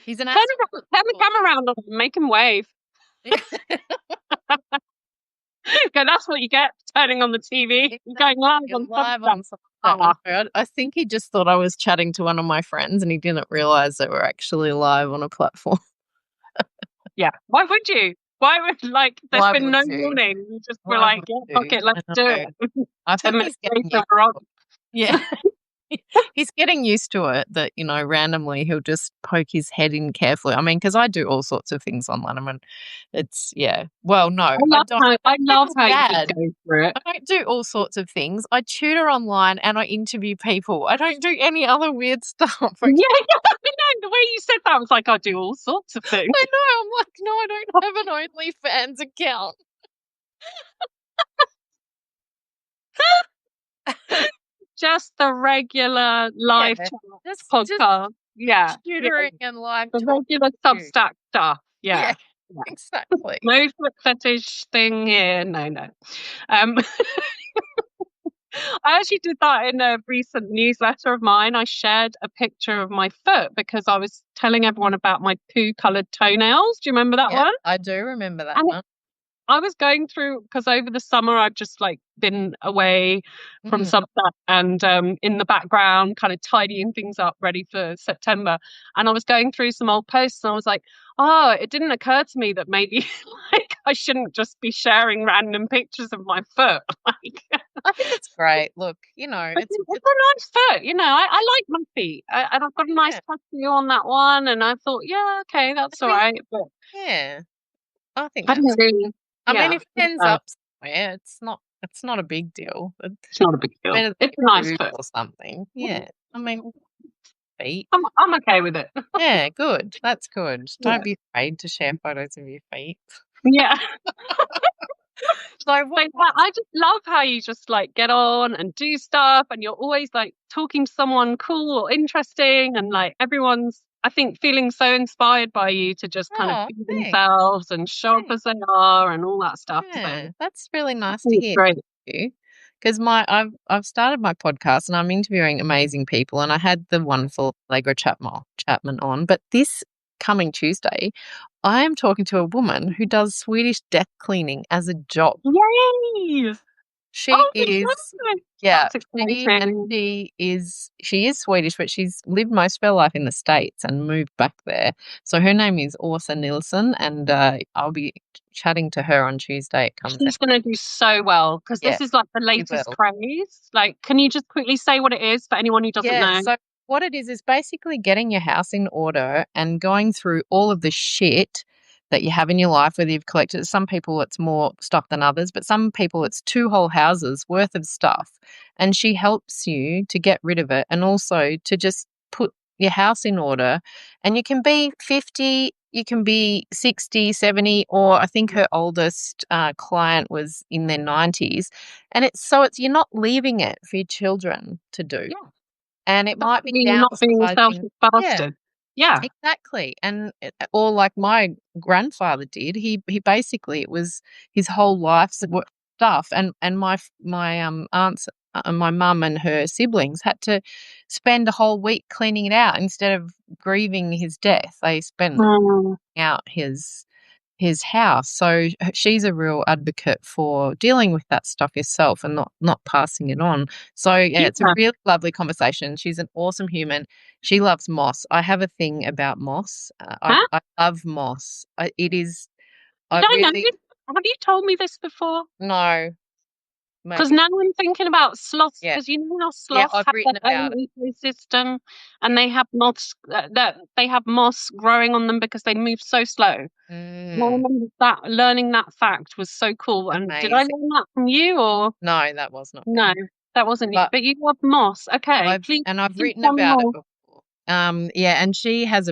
He's an Turn, Aston turn the Villa camera around on him, make him wave. supporter. Go, that's what you get turning on the TV, going live Exactly, on live Substack. on Sunday. Ah, I think he just thought I was chatting to one of my friends, and he didn't realize that we're actually live on a platform. yeah. Why would you? Why would there's Why been would no you? warning. You just were Why like, would yeah, fuck you? it, let's I do know. it. I 10 think minutes he's getting later, used we're on. to it. Yeah. He's getting used to it that, randomly he'll just poke his head in carefully. I mean, because I do all sorts of things online. I mean, it's yeah. Well, no, I don't. I That love sounds how you just bad. go through it. I don't do all sorts of things. I tutor online and I interview people. I don't do any other weird stuff. Okay? Yeah, I know. The way you said that was like, I do all sorts of things. I know. I'm like, no, I don't have an OnlyFans account. Just the regular live Yeah. chat Just podcast. Yeah, yeah. tutoring and live The talk regular to you. Substack stuff. Yeah, Yeah. Yeah. exactly. No foot fetish thing here. No, no. Um, I actually did that in a recent newsletter of mine. I shared a picture of my foot because I was telling everyone about my poo coloured toenails. Do you remember that Yeah, one? I do remember that And one. I was going through because over the summer I've just been away from Mm. Substack and in the background, kind of tidying things up, ready for September. And I was going through some old posts, and I was like, "Oh, it didn't occur to me that maybe I shouldn't just be sharing random pictures of my foot." I think it's great. Look, It's it's a nice foot, I like my feet, and I've got a nice yeah, tattoo on that one, and I thought, yeah, okay, I that's all think right. But yeah, I think I that's didn't really, I mean, yeah, if it ends up somewhere, it's not a big deal. It's it's not a big deal. better than It's a your nice food foot. or something. Yeah. I mean, feet. I'm okay with it. Yeah, good. That's good. Don't Yeah. be afraid to share photos of your feet. Yeah. So But I just love how you just get on and do stuff and you're always talking to someone cool or interesting and everyone's I think feeling so inspired by you to just kind of oh, be thanks. themselves and show up Thanks. as they are and all that stuff. So I Yeah, that's really nice to think it's hear. great. Thank you. Because I've started my podcast and I'm interviewing amazing people and I had the wonderful Allegra Chapman on, but this coming Tuesday, I am talking to a woman who does Swedish death cleaning as a job. Yay! She Oh, is fantastic. yeah, That's she and exciting. she is Swedish, but she's lived most of her life in the States and moved back there. So her name is Åsa Nilsson, and I'll be chatting to her on Tuesday. It comes out. She's going to do so well because Yeah, this is the she latest will. craze. Can you just quickly say what it is for anyone who doesn't Yeah, know? so what it is basically getting your house in order and going through all of the shit that you have in your life, whether you've collected. Some people it's more stuff than others, but some people it's two whole houses worth of stuff. And she helps you to get rid of it and also to just put your house in order. And you can be 50, you can be 60, 70, or I think her oldest client was in their 90s. And it's you're not leaving it for your children to do. Yeah. And it might be Definitely not being a downsizing. selfish Yeah, bastard. Yeah. exactly. And or like my grandfather did. He basically it was his whole life's stuff. And my aunts, my mum and her siblings had to spend a whole week cleaning it out instead of grieving his death. They spent Mm, out his house. So she's a real advocate for dealing with that stuff yourself and not passing it on. So yeah, it's a yeah. really lovely conversation. She's an awesome human. She loves moss. I have a thing about moss. Huh? I love moss. It is. Did I I know really. this? have you told me this before? No, Because maybe. now I'm thinking about sloths, Yeah. because you know how Yeah, sloths I've have their written own about it. ecosystem, and Yeah. they have moss that they have moss growing on them because they move so slow. And I Mm, remember that learning that fact was so cool. And did I amazing. learn that from you or No, that was not me. no? That wasn't you, But but you love moss. Okay, please I've do written tell me about it more. before. Yeah, and she has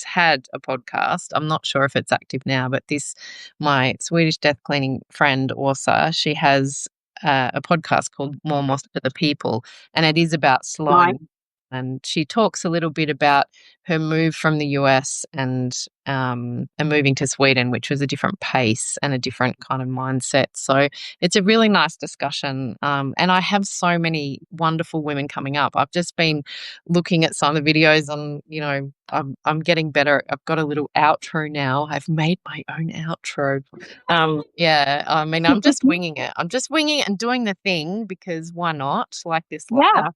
had a podcast. I'm not sure if it's active now, but this my Swedish death cleaning friend Åsa, she has a podcast called More Moss for the People, and it is about Right. slowing. And she talks a little bit about her move from the US and moving to Sweden, which was a different pace and a different kind of mindset. So it's a really nice discussion. And I have so many wonderful women coming up. I've just been looking at some of the videos on, I'm getting better. I've got a little outro now. I've made my own outro. Yeah, I mean, I'm just winging it. I'm just winging it and doing the thing because why not? Like this lab. Yeah.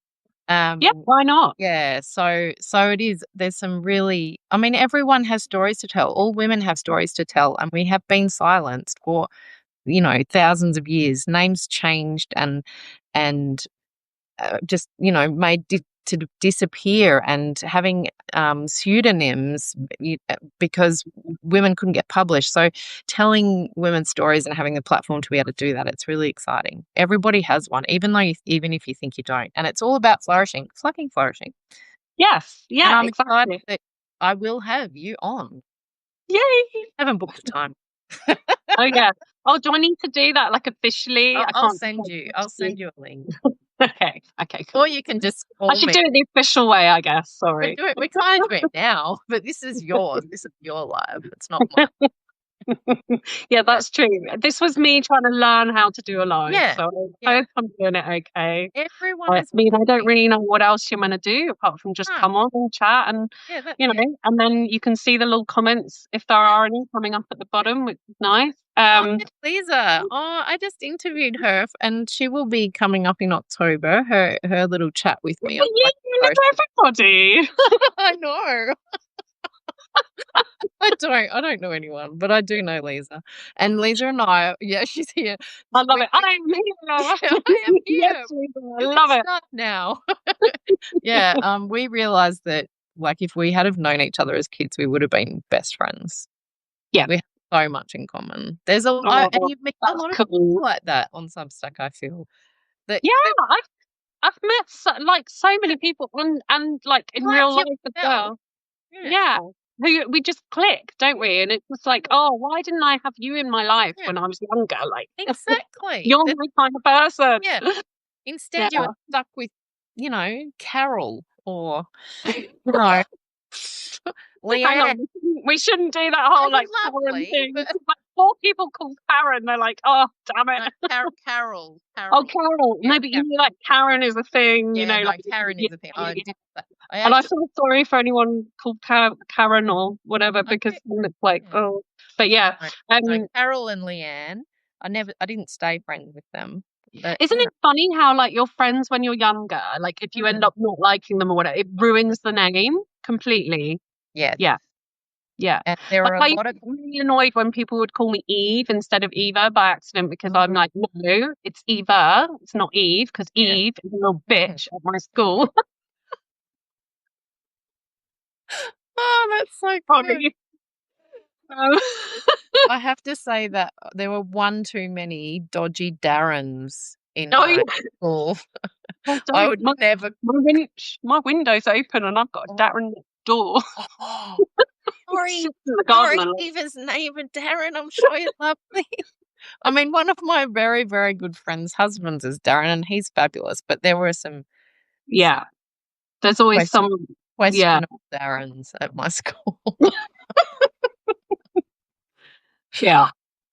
Yeah. Um, Why not? yeah, so it is. There's some really, I mean, everyone has stories to tell. All women have stories to tell, and we have been silenced for, thousands of years. Names changed and just made to disappear, and having pseudonyms because women couldn't get published. So telling women's stories and having the platform to be able to do that, it's really exciting. Everybody has one, even if you think you don't, and it's all about flourishing, fucking flourishing. Yes. And Yeah. I'm excited Exactly. that I will have you on. Yay. I haven't booked a time. Oh yeah. Oh, do I need to do that like officially? I'll, I I'll can't just send like you. I'll text you. send you a link, Okay. Okay. Cool. or you can just I call should me. do it the official way, I guess. We're Sorry. doing. We're kind of doing it now, but this is yours. This is your life. It's not mine. Yeah, But that's true. This was me trying to learn how to do a live, yeah, so I yeah. hope I'm doing it okay. Everyone I is mean, I don't welcome. really know what else you're gonna do apart from just No, come on and chat and yeah, that's it. and then you can see the little comments if there Yeah. are any coming up at the bottom, which is nice. Oh, yeah, Lisa. Oh, I just interviewed her, and she will be coming up in October. Her little chat with me on Yeah, my you social. know everybody. I know. I don't know anyone, but I do know Lisa. And Lisa and I, yeah, she's here. I love We, it. we, I'm yeah, here. I am Yes, here. Lisa, I You can love it. start now. Yeah, we realized that, like, if we had have known each other as kids, we would have been best friends. Yeah. We have so much in common. There's a lot, and Oh, you meet a that's lot of cool. people like that on Substack. I feel that, Yeah, that I've met so many people and like in like real life as yourself. well. Yeah, Yeah. Who we just click, don't we? And it's just like, oh, why didn't I have you in my life yeah, when I was younger? Like, exactly. you're my kind of person. Yeah. Yeah. Instead, you were stuck with, Carol or, you know, Hang on, Leanne. we shouldn't do that They whole were like Karen lovely, thing. but 'Cause, like four people called Karen, they're like, oh, damn no, it. Carol, Oh, Carol. Carol. Yeah, No, but Carol. like Karen is a thing, Yeah, no, like Karen yeah, is a thing. yeah, I yeah. did that. I And I actually, feel sorry for anyone called Karen or whatever I because did. then it's like, Yeah. oh, but yeah. No, no, Um, Carol and Leanne. I didn't stay friends with them, but isn't it funny how like your friends when you're younger, like if you end mm, up not liking them or whatever, it ruins the name completely. yes, Yeah, yeah. and there Like are a I used lot to of get really annoyed when people would call me Eve instead of Eva by accident because I'm mm, like, no, it's Eva, it's not Eve because yeah. Eve is a little Mm. bitch at my school. Oh, that's so good. Sorry. Um, I have to say that there were one too many dodgy Darrens in oh my yeah, school. I I don't. would never. My window's open and I've got a Oh, Darren door. oh, sorry, Sits in the garden. sorry, Eva's neighbour Darren. I'm sure you love me. I mean, one of my very, very good friends' husbands is Darren, and he's fabulous. But there were some Yeah, there's always question, some. Yeah, questionable Darrens at my school. yeah.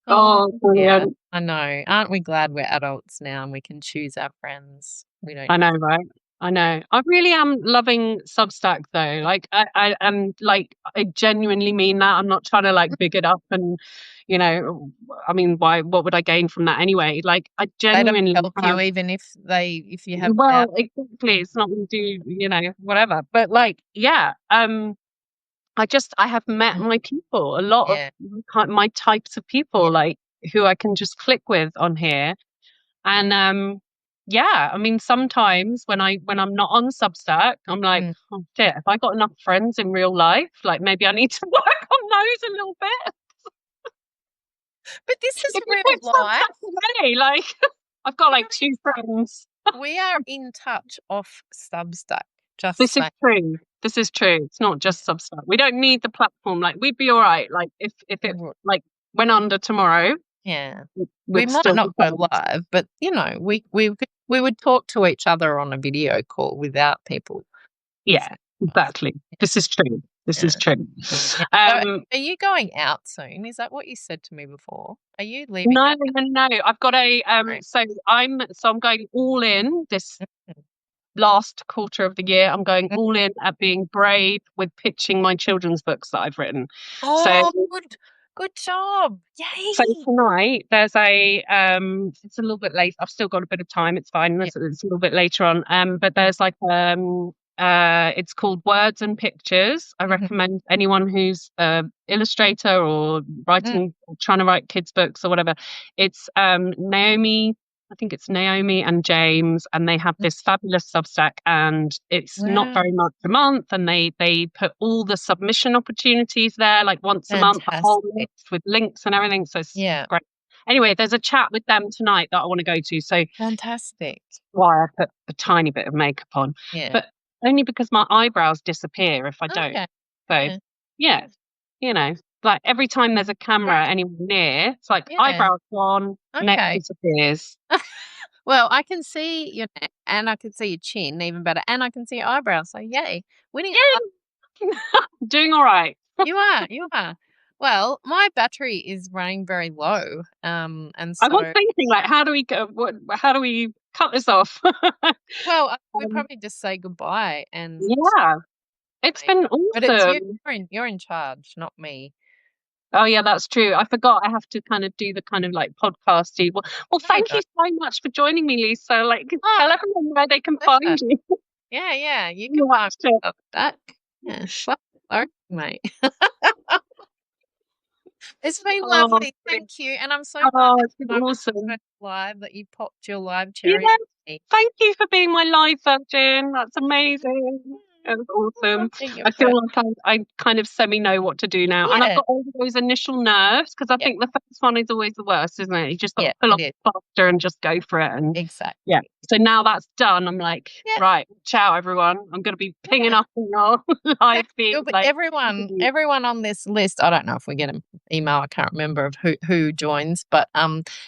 Oh, Oh, yeah, brilliant. I know. Aren't we glad we're adults now and we can choose our friends? We don't I have know, right? I know. I really am loving Substack though. Like I am like I genuinely mean that. I'm not trying to like big it up and I mean what would I gain from that anyway? Like I they don't genuinely help have you even if you have well, doubt. exactly. It's not gonna do, whatever. But like, yeah, I have met my people, a lot of Yeah, my types of people, yeah, like who I can just click with on here. And yeah, I mean, sometimes when I'm not on Substack, I'm like, Mm. oh shit, have I got enough friends in real life? Like maybe I need to work on those a little bit. But this is If you real take life. Substack away, like I've got like We're 2 friends. we are in touch off Substack. Just This is saying. true. This is true. It's not just Substack. We don't need the platform. Like we'd be all right. Like if it like went under tomorrow, Yeah. We we'd might still be not go friends. live, but we would talk to each other on a video call without people. Yeah, exactly. This is true. This Yeah. is true. Yeah. So Um, are you going out soon? Is that what you said to me before? Are you leaving no, that no, no. I've got a room? so I'm going all in this Mm. last quarter of the year. I'm going Mm. all in at being brave with pitching my children's books that I've written. So Oh, good job. So Yay. tonight there's it's a little bit late. I've still got a bit of time. It's fine. Yeah. It's a little bit later on. But there's like it's called Words and Pictures. I Mhm. recommend anyone who's a illustrator or Mm. trying to write kids books or whatever. It's Naomi. I think it's Naomi and James, and they have Mm. this fabulous Substack, and it's not Wow. very much a month, and they put all the submission opportunities there, like once a month, a whole Fantastic. list with links and everything. So it's Yeah. great. Anyway, there's a chat with them tonight that I want to go to. So Fantastic. why I put a tiny bit of makeup on, Yeah. but only because my eyebrows disappear if I don't. Okay. So Yeah. yeah, you know, like every time there's a camera Great. anywhere near, it's like Yeah. eyebrows gone, neck Okay. disappears. Well, I can see your neck and I can see your chin even better, and I can see your eyebrows. So yay. Winning at last. Yeah, doing all right. You are, you are. Well, my battery is running very low. And I was so thinking, like, how do we go? How do we cut this off? well, we um, probably just say goodbye and yeah, it's been but it's you. awesome. You're in charge, not me. Oh yeah, that's true. I forgot I have to kind of do the kind of like podcasty. Well, No, you thank you don't. so much for joining me, Lisa. Like, Oh, tell everyone where they can pleasure. find you. Yeah, yeah. You can find Watch it. me on that. Yeah. Well, sorry, mate. It's been Oh, lovely. brilliant. Thank you. And I'm so glad Oh, that it's been I was awesome. live, that you popped your live Yeah, cherry on me. thank you for being my live virgin. That's amazing. It was I awesome. think you're I feel quite like I kind of semi know what to do now. And I've yeah, got all those initial nerves because I yeah, think the first one is always the worst, isn't it? You just got to yeah, pull it off is. the faster and just go for it. And yeah. Exactly. So now that's done, I'm like, Yeah, right, ciao everyone. I'm gonna be pinging yeah. up in your live feed You'll be like everyone on this list. I don't know if we get an email. I can't remember of who joins, but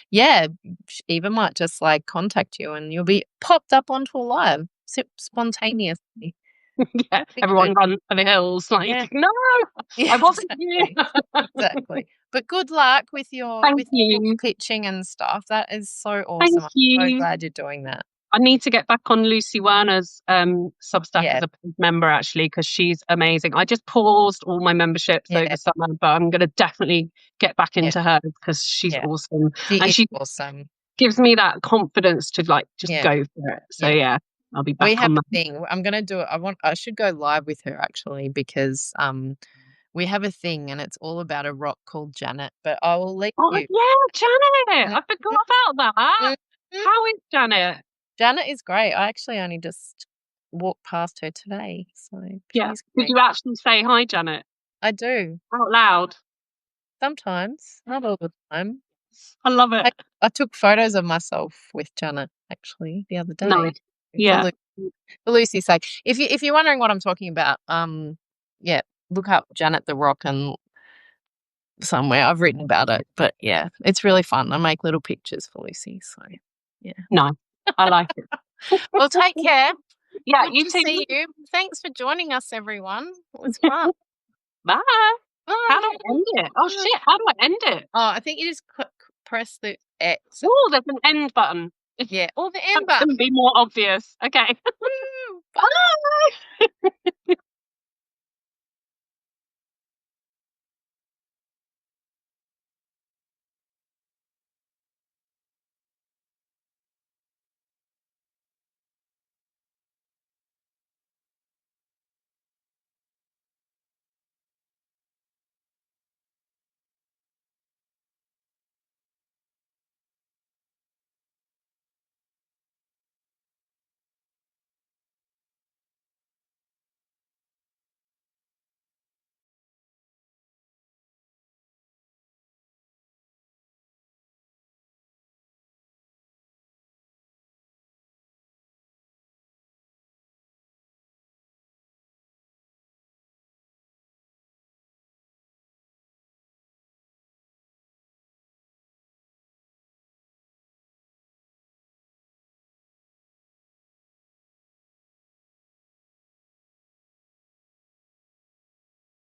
yeah, Eva might just like contact you, and you'll be popped up onto a live spontaneously. yeah, Be good. everyone run for the hills, like, Yeah, no, yeah, I wasn't here. exactly, exactly. But good luck with your Thank you. pitching and stuff. That is so Thank awesome. I'm so you. glad you're doing that. I need to get back on Lucy Werner's Substack as Yeah, a paid member actually because she's amazing. I just paused all my memberships over yeah, summer, but I'm going to definitely get back yeah, into her because she's yeah. awesome She and is she awesome. gives me that confidence to like just Yeah, go for it. So yeah. yeah, I'll be We back have on a that. thing. I'm gonna do it. I should go live with her actually because we have a thing and it's all about a rock called Janet. But I will leave Oh you. yeah, Janet! Mhm, I forgot about that. mhm. How is Janet? Janet is great. I actually only just walked past her today, so Yeah. she's Did great. you actually say hi, Janet? I do Out loud. sometimes, not all the time. I love it. I, I took photos of myself with Janet actually the other day Nice. for Yeah. for Lucy's sake. If you're wondering what I'm talking about, yeah, look up Janet the Rock and somewhere. I've written about it, but yeah, it's really fun. I make little pictures for Lucy, so yeah. Nice. I like it. Well, take care. Yeah, Good you to too. see you. Thanks for joining us, everyone. It was fun. Bye. How do Bye. I end it? Oh Bye. shit, how do I end it? Oh, I think you just press the X. Oh, there's an end button. Yeah, or the That end button. couldn't be more obvious. Okay. Woo. Bye. Bye.